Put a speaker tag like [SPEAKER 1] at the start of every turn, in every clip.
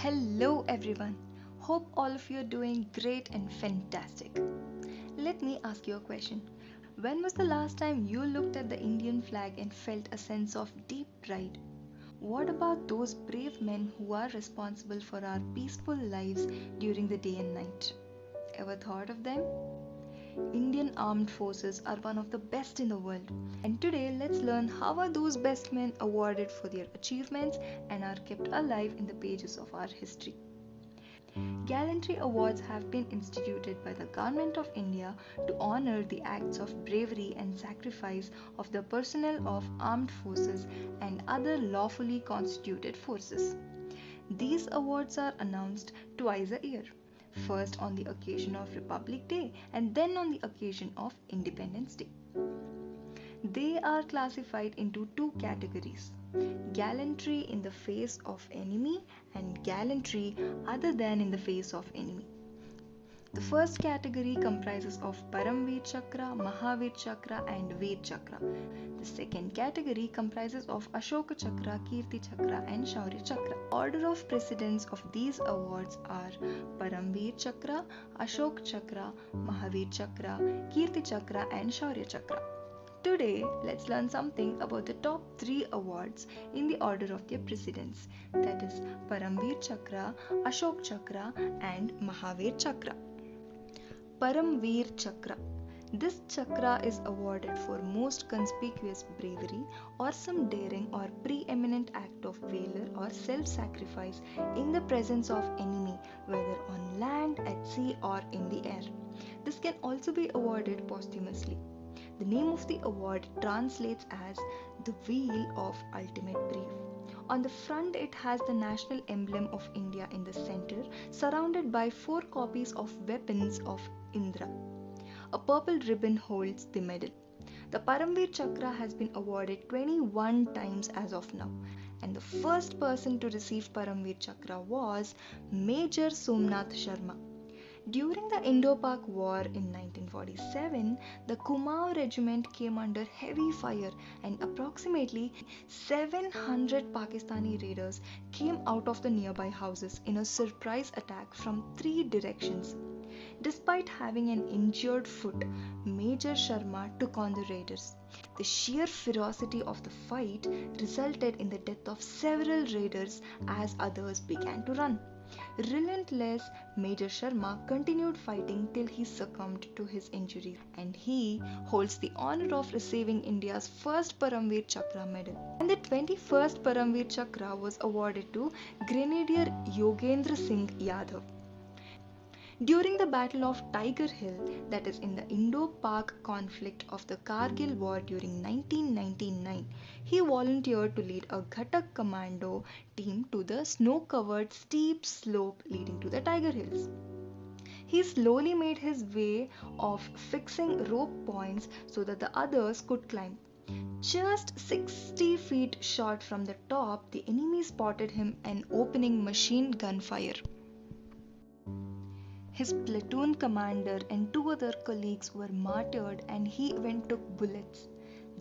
[SPEAKER 1] Hello everyone. Hope all of you are doing great and fantastic. Let me ask you a question. When was the last time you looked at the Indian flag and felt a sense of deep pride? What about those brave men who are responsible for our peaceful lives during the day and night? Ever thought of them? Indian armed forces are one of the best in the world. And today let's learn how are those best men awarded for their achievements and are kept alive in the pages of our history. Gallantry Awards have been instituted by the Government of India to honor the acts of bravery and sacrifice of the personnel of armed forces and other lawfully constituted forces. These awards are announced twice a year, first on the occasion of Republic Day and then on the occasion of Independence Day. They are classified into two categories: gallantry in the face of enemy and gallantry other than in the face of enemy. The first category comprises of Paramveer Chakra, Mahavir Chakra and Veer Chakra. The second category comprises of Ashoka Chakra, Kirti Chakra and Shaurya Chakra. Order of precedence of these awards are Paramveer Chakra, Ashok Chakra, Mahavir Chakra, Kirti Chakra and Shaurya Chakra. Today, let's learn something about the top 3 awards in the order of their precedence, that is Paramveer Chakra, Ashok Chakra and Mahavir Chakra. Paramveer Chakra. This chakra is awarded for most conspicuous bravery or some daring or preeminent act of valor or self-sacrifice in the presence of enemy, whether on land, at sea or in the air. This can also be awarded posthumously. The name of the award translates as the Wheel of Ultimate Brave. On the front, it has the national emblem of India in the center, surrounded by 4 copies of weapons of Indra. A purple ribbon holds the medal. The Paramveer Chakra has been awarded 21 times as of now, and the first person to receive Paramveer Chakra was Major Somnath Sharma. During the Indo-Pak War in 1947, the Kumaon regiment came under heavy fire and approximately 700 Pakistani raiders came out of the nearby houses in a surprise attack from 3 directions. Despite having an injured foot, Major Sharma took on the raiders. The sheer ferocity of the fight resulted in the death of several raiders as others began to run. Relentless, Major Sharma continued fighting till he succumbed to his injuries, and he holds the honor of receiving India's first Paramveer Chakra medal. And the 21st Paramveer Chakra was awarded to Grenadier Yogendra Singh Yadav. During the Battle of Tiger Hill, that is in the Indo-Pak conflict of the Kargil War during 1999, he volunteered to lead a Ghatak commando team to the snow-covered steep slope leading to the Tiger Hills. He slowly made his way of fixing rope points so that the others could climb. Just 60 feet short from the top, the enemy spotted him and opening machine gun fire. His platoon commander and 2 other colleagues were martyred and he even took bullets.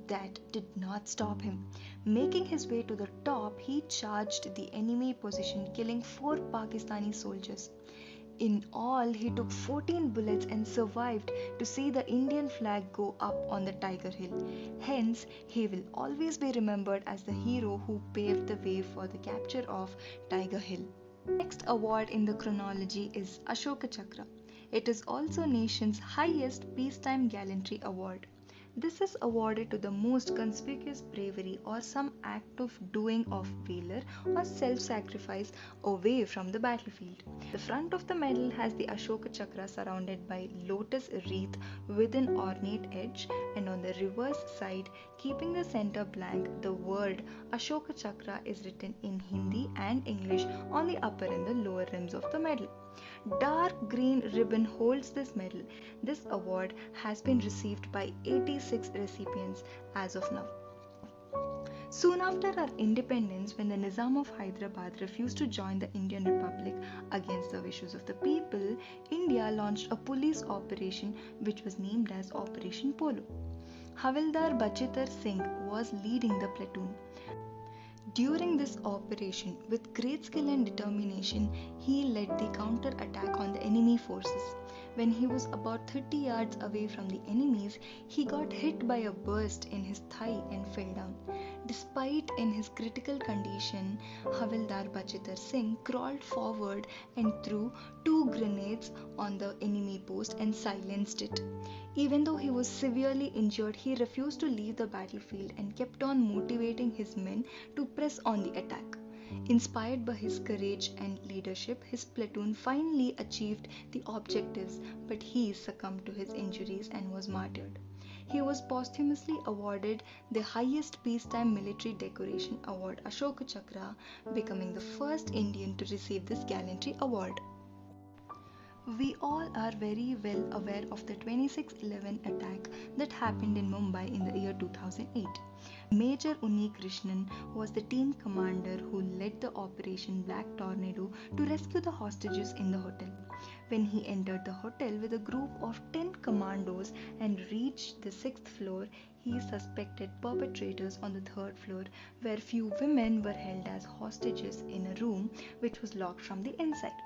[SPEAKER 1] That did not stop him. Making his way to the top, he charged the enemy position, killing 4 Pakistani soldiers. In all, he took 14 bullets and survived to see the Indian flag go up on the Tiger Hill. Hence, he will always be remembered as the hero who paved the way for the capture of Tiger Hill. Next award in the chronology is Ashoka Chakra. It is also nation's highest peacetime gallantry award. This is awarded to the most conspicuous bravery or some act of doing of valor or self-sacrifice away from the battlefield. The front of the medal has the Ashoka Chakra surrounded by lotus wreath with an ornate edge, and on the reverse side, keeping the center blank, the word Ashoka Chakra is written in Hindi and English on the upper and the lower rims of the medal. Dark green ribbon holds this medal. This award has been received by 86 recipients as of now. Soon after our independence, when the Nizam of Hyderabad refused to join the Indian Republic against the wishes of the people, India launched a police operation which was named as Operation Polo. Havildar Bachitar Singh was leading the platoon. During this operation, with great skill and determination, he led the counter attack on the enemy forces. When he was about 30 yards away from the enemies, he got hit by a burst in his thigh and fell down. Despite in his critical condition, Havildar Bachitar Singh crawled forward and threw two grenades on the enemy post and silenced it. Even though he was severely injured, he refused to leave the battlefield and kept on motivating his men to press on the attack. Inspired by his courage and leadership, his platoon finally achieved the objectives, but he succumbed to his injuries and was martyred. He was posthumously awarded the highest peacetime military decoration award, Ashoka Chakra, becoming the first Indian to receive this gallantry award. We all are very well aware of the 26/11 attack that happened in Mumbai in the year 2008. Major Unni Krishnan was the team commander who led the Operation Black Tornado to rescue the hostages in the hotel. When he entered the hotel with a group of 10 commandos and reached the 6th floor, he suspected perpetrators on the 3rd floor, where few women were held as hostages in a room which was locked from the inside.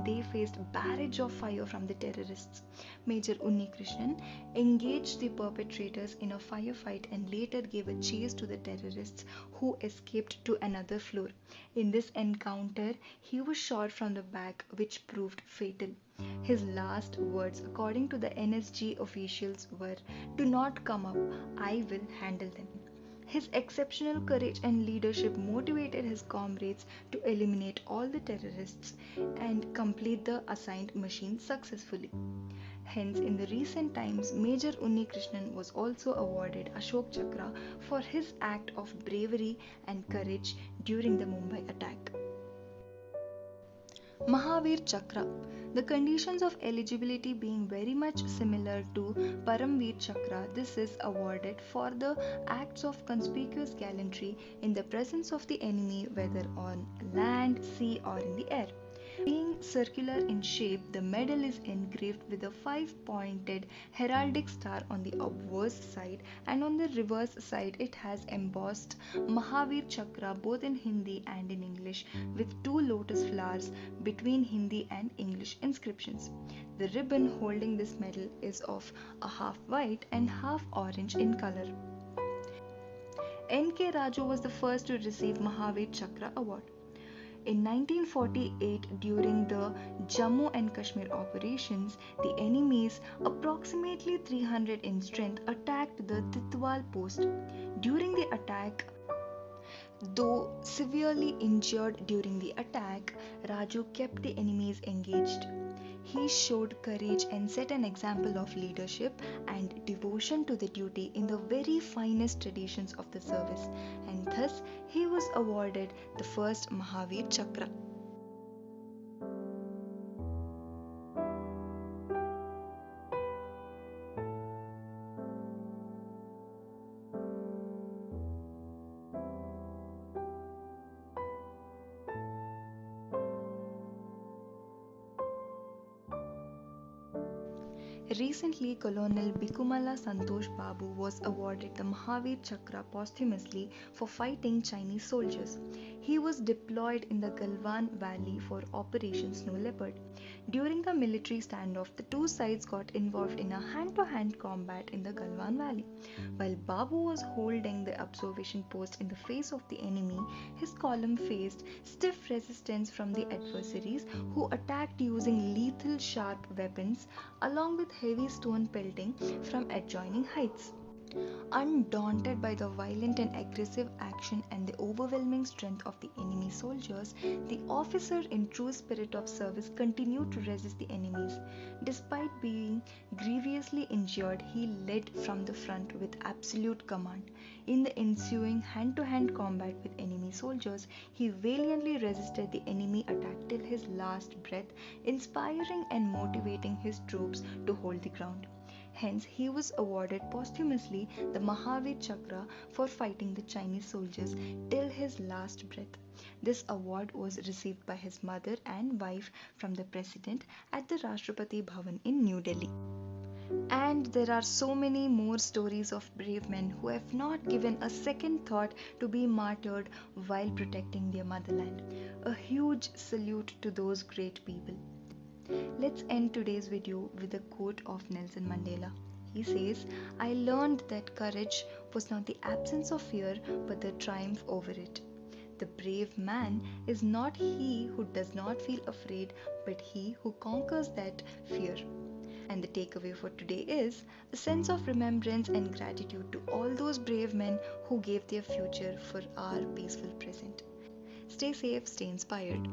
[SPEAKER 1] They faced barrage of fire from the terrorists. Major Unni Krishnan engaged the perpetrators in a firefight and later gave a chase to the terrorists who escaped to another floor. In this encounter, he was shot from the back, which proved fatal. His last words, according to the NSG officials, were, "Do not come up, I will handle them." His exceptional courage and leadership motivated his comrades to eliminate all the terrorists and complete the assigned mission successfully. Hence, in the recent times, Major Unni Krishnan was also awarded Ashok Chakra for his act of bravery and courage during the Mumbai attack. Mahavir Chakra. The conditions of eligibility being very much similar to Paramveer Chakra, this is awarded for the acts of conspicuous gallantry in the presence of the enemy, whether on land, sea, or in the air. Being circular in shape, the medal is engraved with a 5-pointed heraldic star on the obverse side, and on the reverse side it has embossed Mahavir Chakra both in Hindi and in English, with two lotus flowers between Hindi and English inscriptions. The ribbon holding this medal is of a half white and half orange in color. N.K. Raju was the first to receive Mahavir Chakra award. In 1948, during the Jammu and Kashmir operations, the enemies, approximately 300 in strength, attacked the Titwal post. During the attack, though severely injured during the attack, Raju kept the enemies engaged. He showed courage and set an example of leadership and devotion to the duty in the very finest traditions of the service, and thus he was awarded the first Mahavir Chakra. Recently, Colonel Bikumala Santosh Babu was awarded the Mahavir Chakra posthumously for fighting Chinese soldiers. He was deployed in the Galwan Valley for Operation Snow Leopard. During the military standoff, the two sides got involved in a hand-to-hand combat in the Galwan Valley. While Babu was holding the observation post in the face of the enemy, his column faced stiff resistance from the adversaries, who attacked using lethal sharp weapons along with heavy stone pelting from adjoining heights. Undaunted by the violent and aggressive action and the overwhelming strength of the enemy soldiers, the officer in true spirit of service continued to resist the enemies. Despite being grievously injured, he led from the front with absolute command. In the ensuing hand-to-hand combat with enemy soldiers, he valiantly resisted the enemy attack till his last breath, inspiring and motivating his troops to hold the ground. Hence, he was awarded posthumously the Mahavir Chakra for fighting the Chinese soldiers till his last breath. This award was received by his mother and wife from the President at the Rashtrapati Bhavan in New Delhi. And there are so many more stories of brave men who have not given a second thought to be martyred while protecting their motherland. A huge salute to those great people. Let's end today's video with a quote of Nelson Mandela. He says, I learned that courage was not the absence of fear but the triumph over it. The brave man is not he who does not feel afraid, but he who conquers that fear. And the takeaway for today is a sense of remembrance and gratitude to all those brave men who gave their future for our peaceful present. Stay safe, stay inspired.